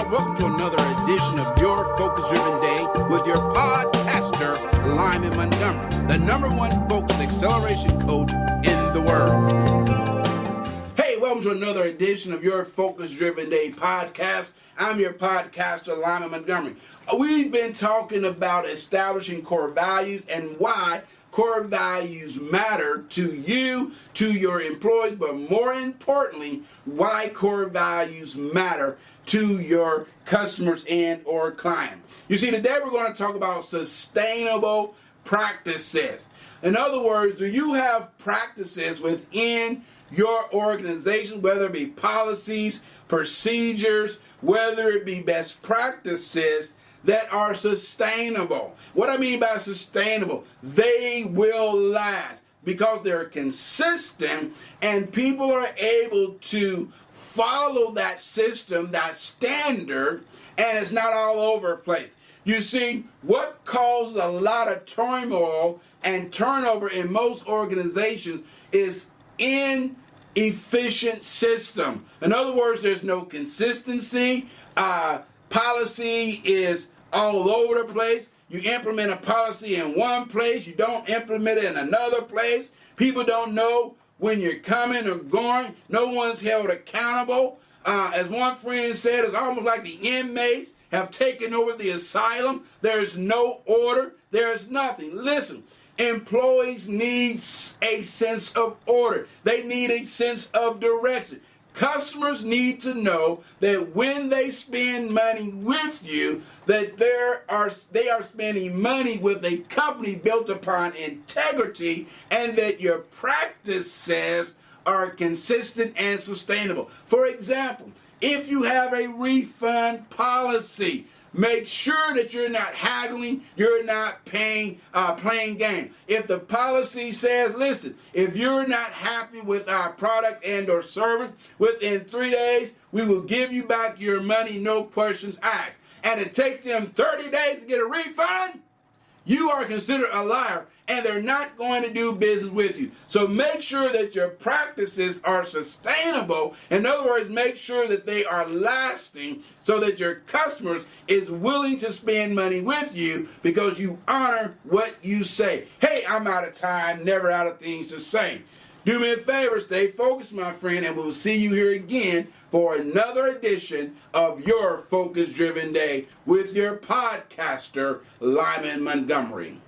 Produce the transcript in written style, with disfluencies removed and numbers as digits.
Welcome to another edition of your Focus-Driven Day with your podcaster, Lyman Montgomery, the #1 focus acceleration coach in the world. Hey, welcome to another edition of your Focus-Driven Day podcast. I'm your podcaster, Lyman Montgomery. We've been talking about establishing core values and why core values matter to you, to your employees, but more importantly, why core values matter to your customers and or clients. You see, today we're going to talk about sustainable practices. In other words, do you have practices within your organization, whether it be policies, procedures, whether it be best practices that are sustainable? What I mean by sustainable, they will last because they're consistent and people are able to follow that system, that standard, and it's not all over the place. You see, what causes a lot of turmoil and turnover in most organizations is inefficient system. In other words, there's no consistency. Policy is all over the place. You implement a policy in one place, you don't implement it in another place. People don't know when you're coming or going. No one's held accountable. As one friend said, it's almost like the inmates have taken over the asylum. There's no order. There's nothing. Listen, employees need a sense of order. They need a sense of direction. Customers need to know that when they spend money with you, that they are spending money with a company built upon integrity and that your practices are consistent and sustainable. For example, if you have a refund policy, make sure that you're not haggling, you're not playing game. If the policy says, listen, if you're not happy with our product and or service, within 3 days, we will give you back your money, no questions asked. And it takes them 30 days to get a refund, you are considered a liar and they're not going to do business with you. So make sure that your practices are sustainable. In other words, make sure that they are lasting so that your customers is willing to spend money with you because you honor what you say. Hey, I'm out of time, never out of things to say. Do me a favor, stay focused, my friend, and we'll see you here again for another edition of your Focus-Driven Day with your podcaster, Lyman Montgomery.